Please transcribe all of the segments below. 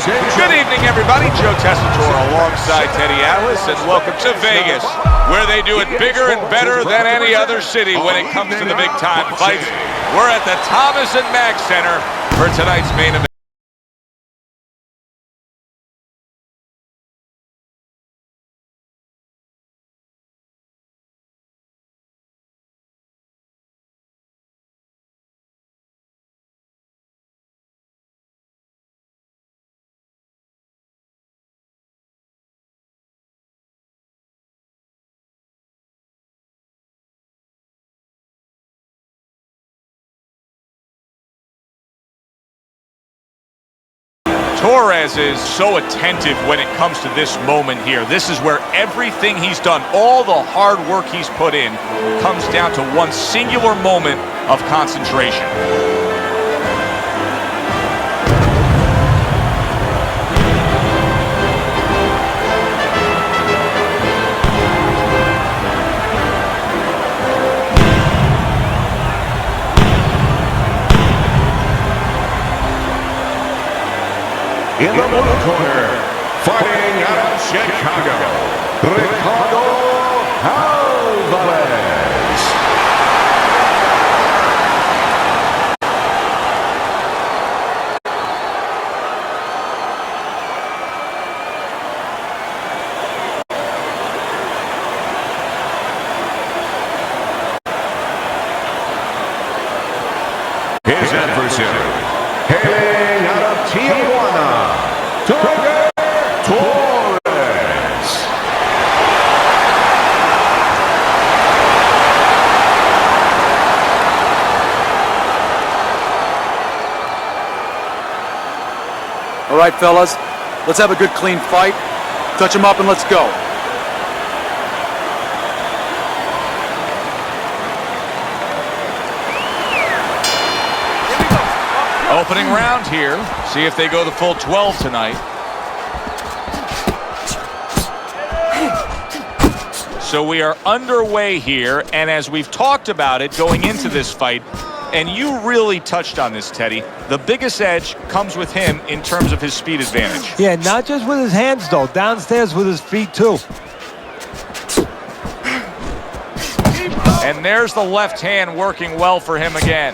Good evening, everybody. Joe Tessitore alongside Teddy Atlas, and welcome to Vegas, where they do it bigger and better than any other city when it comes to the big-time fights. We're at the Thomas and Mack Center for tonight's main event. Torres is so attentive when it comes to this moment here. This is where everything he's done, all the hard work he's put in, comes down to one singular moment of concentration. In the blue corner, fighting out of Chicago, Ricardo Alvarez. His adversary, hailing out of Tijuana, Torres. All right, fellas, let's have a good, clean fight. Touch him up and let's go. Opening round here. See if they go the full 12 tonight. So we are underway here, and as we've talked about it going into this fight, and you really touched on this, Teddy, the biggest edge comes with him in terms of his speed advantage. Yeah, not just with his hands, though. Downstairs with his feet, too. And there's the left hand working well for him again.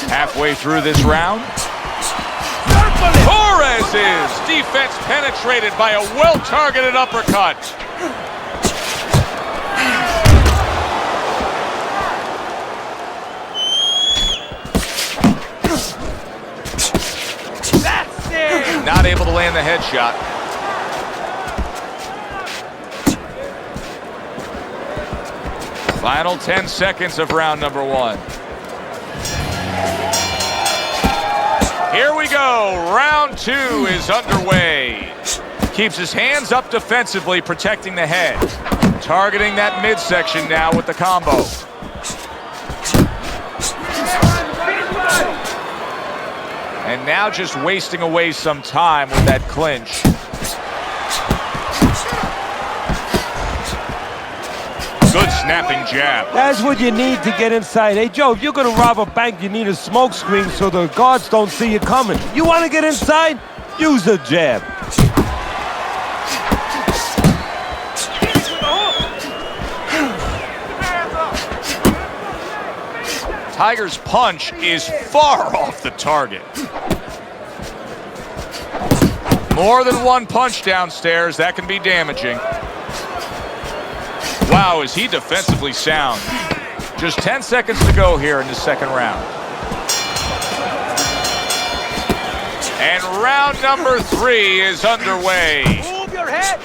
Halfway through this round, Torres is defense penetrated by a well-targeted uppercut. That's it. Not able to land the headshot. Final 10 seconds of round number one. Here we go. Round two is underway. Keeps his hands up defensively, protecting the head. Targeting that midsection now with the combo. And now just wasting away some time with that clinch. Good snapping jab. That's what you need to get inside. Hey, Joe, if you're going to rob a bank, you need a smoke screen so the guards don't see you coming. You want to get inside? Use a jab. Tiger's punch is far off the target. More than one punch downstairs, that can be damaging. Wow, is he defensively sound. Just 10 seconds to go here in the second round. And round number three is underway. Move your head.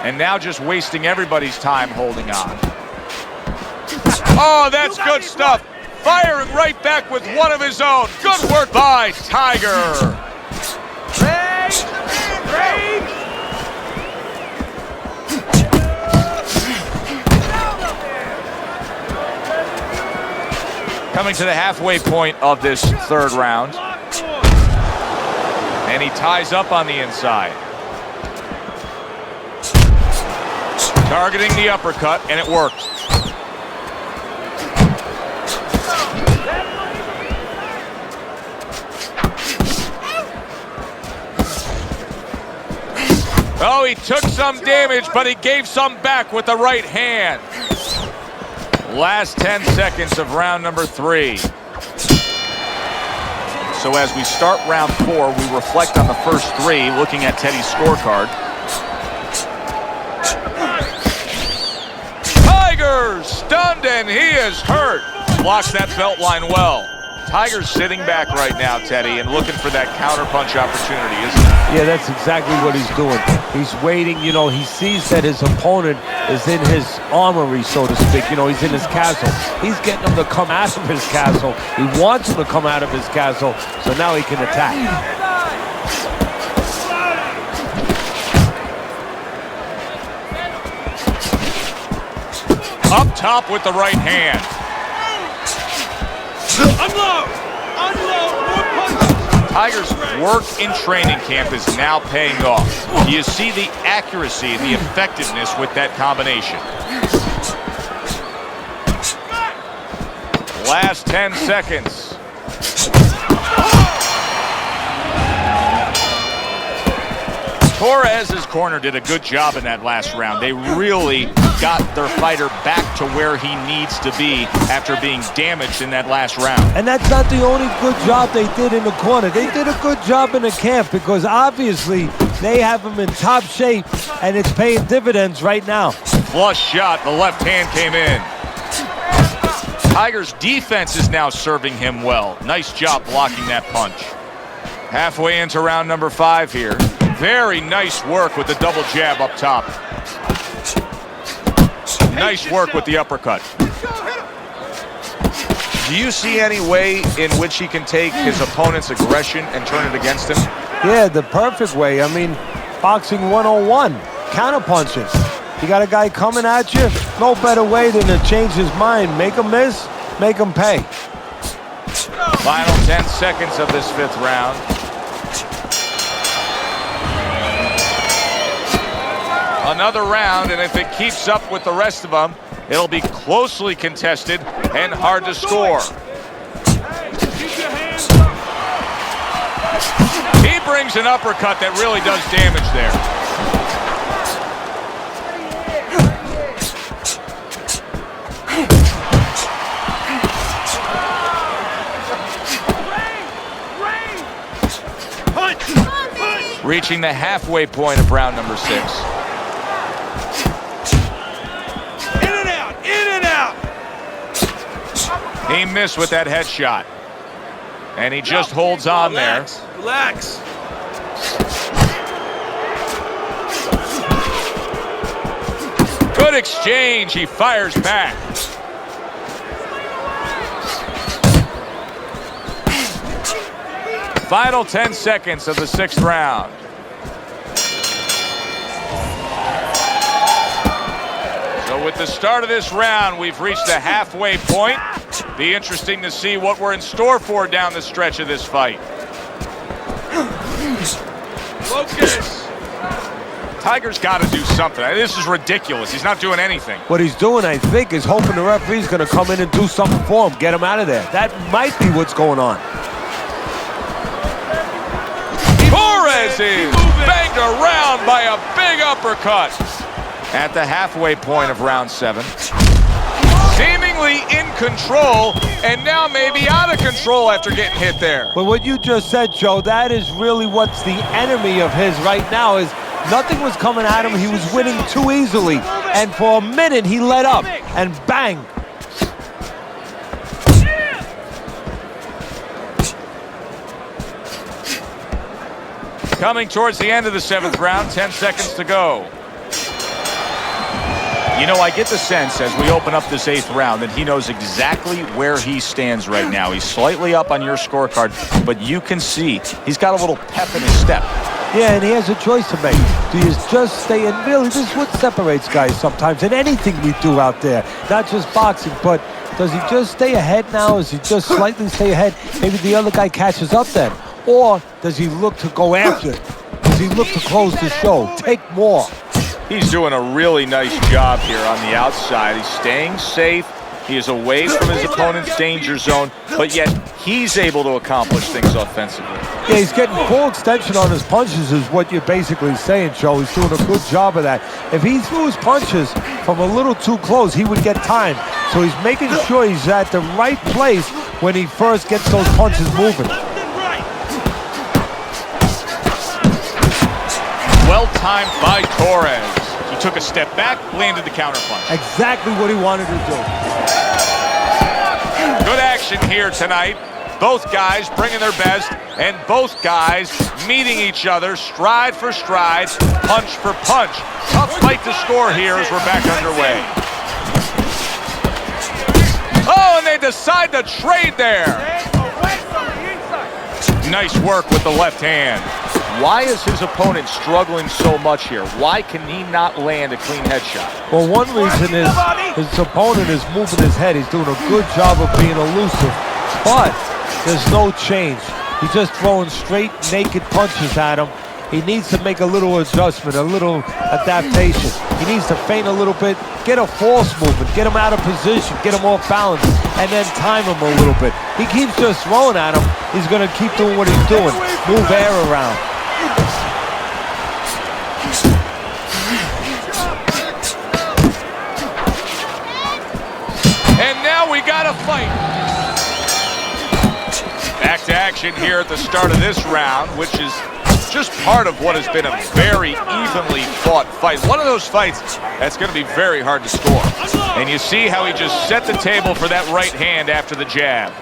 And now just wasting everybody's time holding on. Oh, that's good stuff. Firing right back with one of his own. Good work by Tiger. Coming to the halfway point of this third round. And he ties up on the inside. Targeting the uppercut, and it worked. Oh, he took some damage, but he gave some back with the right hand. Last 10 seconds of round number 3. So as we start round 4, we reflect on the first 3, looking at Teddy's scorecard. Tiger stunned and he is hurt. Blocks that belt line well. Tiger's sitting back right now, Teddy, and looking for that counterpunch opportunity, isn't he? Yeah, that's exactly what he's doing. He's waiting, you know, he sees that his opponent is in his armory, so to speak. You know, he's in his castle. He's getting him to come out of his castle. He wants him to come out of his castle, so now he can attack. Up top with the right hand. Unload! Unload! More punches! Tiger's work in training camp is now paying off. You see the accuracy and the effectiveness with that combination. Last 10 seconds. Torres' corner did a good job in that last round. They really got their fighter back to where he needs to be after being damaged in that last round. And that's not the only good job they did in the corner. They did a good job in the camp because obviously they have him in top shape and it's paying dividends right now. Flush shot, the left hand came in. Tiger's defense is now serving him well. Nice job blocking that punch. Halfway into round number 5 here. Very nice work with the double jab up top. Nice work with the uppercut. Do you see any way in which he can take his opponent's aggression and turn it against him? Yeah, the perfect way. I mean, boxing 101, counterpunches. You got a guy coming at you, no better way than to change his mind. Make him miss, make him pay. Final 10 seconds of this 5th round. Another round, and if it keeps up with the rest of them, it'll be closely contested and hard to score. He brings an uppercut that really does damage there. Reaching the halfway point of round number 6. He missed with that headshot. And he just holds on there. Relax. Good exchange. He fires back. Final 10 seconds of the 6th round. So with the start of this round, we've reached the halfway point. Be interesting to see what we're in store for down the stretch of this fight. Focus. Tiger's got to do something. This is ridiculous. He's not doing anything. What he's doing, I think, is hoping the referee's going to come in and do something for him, get him out of there. That might be what's going on. Torres is banged around by a big uppercut. At the halfway point of round 7. Seemingly in control, and now maybe out of control after getting hit there. But what you just said, Joe, that is really what's the enemy of his right now is nothing was coming at him. He was winning too easily. And for a minute, he let up, and bang. Coming towards the end of the 7th round, 10 seconds to go. You know, I get the sense as we open up this 8th round that he knows exactly where he stands right now. He's slightly up on your scorecard, but you can see he's got a little pep in his step. Yeah, and he has a choice to make. Do you just stay in? Really, this is what separates guys sometimes in anything we do out there. Not just boxing, but does he just stay ahead now? Does he just slightly stay ahead? Maybe the other guy catches up then. Or does he look to go after it? Does he look to close the show? Take more. He's doing a really nice job here on the outside. He's staying safe, He is away from his opponent's danger zone, but yet he's able to accomplish things offensively. Yeah, he's getting full extension on his punches is what you're basically saying, Joe. He's doing a good job of that. If he threw his punches from a little too close, he would get time. So he's making sure he's at the right place when he first gets those punches moving. Well timed by Torres. He took a step back, landed the counterpunch. Exactly what he wanted to do. Good action here tonight. Both guys bringing their best, and both guys meeting each other stride for stride, punch for punch. Tough fight to score here as we're back underway. Oh, and they decide to trade there. Nice work with the left hand. Why is his opponent struggling so much here? Why can he not land a clean headshot? Well, one reason is his opponent is moving his head. He's doing a good job of being elusive, but there's no change. He's just throwing straight, naked punches at him. He needs to make a little adjustment, a little adaptation. He needs to feint a little bit, get a false movement, get him out of position, get him off balance, and then time him a little bit. He keeps just throwing at him. He's going to keep doing what he's doing, move air around. And now we got a fight. Back to action here at the start of this round, which is just part of what has been a very evenly fought fight. One of those fights that's going to be very hard to score. And you see how he just set the table for that right hand after the jab.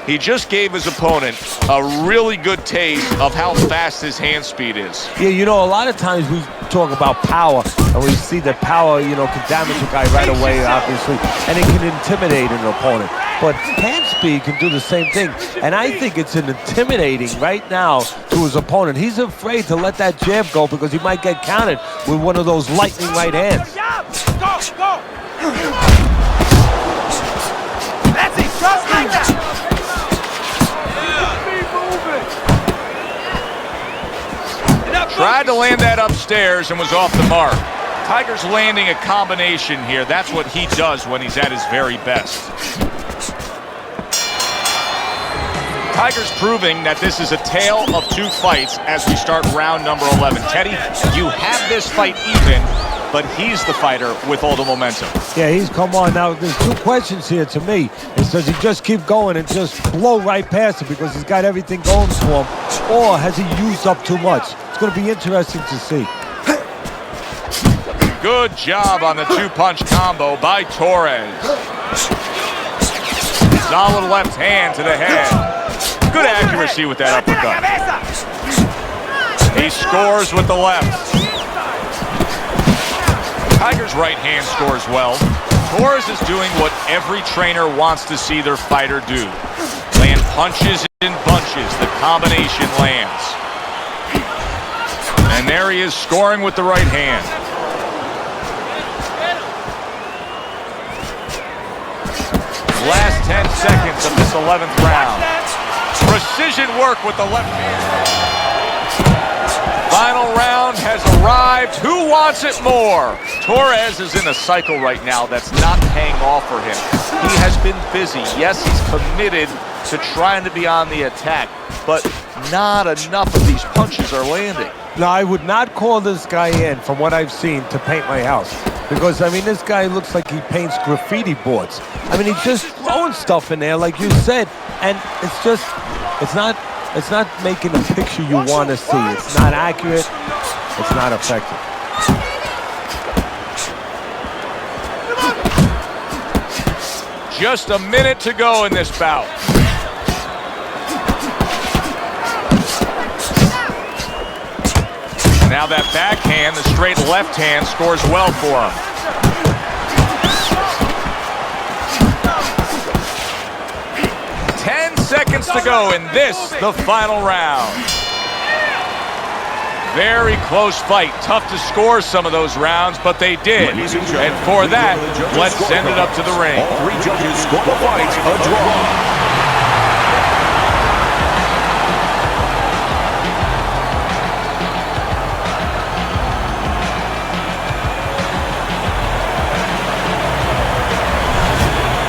He just gave his opponent a really good taste of how fast his hand speed is. Yeah, you know, a lot of times we talk about power, and we see that power, you know, can damage a guy right away, obviously, and it can intimidate an opponent. But hand speed can do the same thing, and I think it's intimidating right now to his opponent. He's afraid to let that jab go because he might get countered with one of those lightning right hands. Go! That's it, just like that! Tried to land that upstairs and was off the mark. Tiger's landing a combination here. That's what he does when he's at his very best. Tiger's proving that this is a tale of two fights as we start round number 11. Teddy, you have this fight even, but he's the fighter with all the momentum. Yeah, he's come on. Now, there's two questions here to me. Does he just keep going and just blow right past him because he's got everything going for him, or has he used up too much? It's going to be interesting to see. Good job on the two-punch combo by Torres. Solid left hand to the head. Good accuracy with that uppercut. He scores with the left. Tiger's right hand scores well. Torres is doing what every trainer wants to see their fighter do. Land punches in bunches. The combination lands. And there he is scoring with the right hand. Last 10 seconds of this 11th round. Precision work with the left hand. Final round has arrived. Who wants it more? Torres is in a cycle right now that's not paying off for him. He has been busy. Yes, he's committed to trying to be on the attack, but not enough of these punches are landing. Now, I would not call this guy in, from what I've seen, to paint my house. Because, I mean, this guy looks like he paints graffiti boards. I mean, he's just throwing stuff in there, like you said, and it's just, it's not making the picture you want to see. It's not accurate. It's not effective. Just a minute to go in this bout. Now that backhand, the straight left hand, scores well for him. Seconds to go in this, the final round. Very close fight. Tough to score some of those rounds, but they did. And for that, let's send it up to the ring. All three judges score the fight a draw.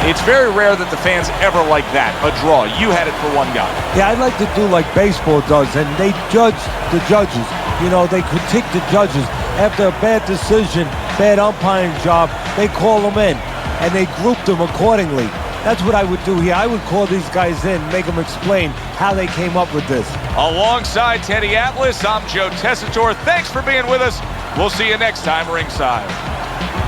It's very rare that the fans ever like that, a draw. You had it for one guy. Yeah, I'd like to do like baseball does, and they judge the judges. You know, they critique the judges. After a bad decision, bad umpiring job, they call them in, and they group them accordingly. That's what I would do here. I would call these guys in, make them explain how they came up with this. Alongside Teddy Atlas, I'm Joe Tessitore. Thanks for being with us. We'll see you next time ringside.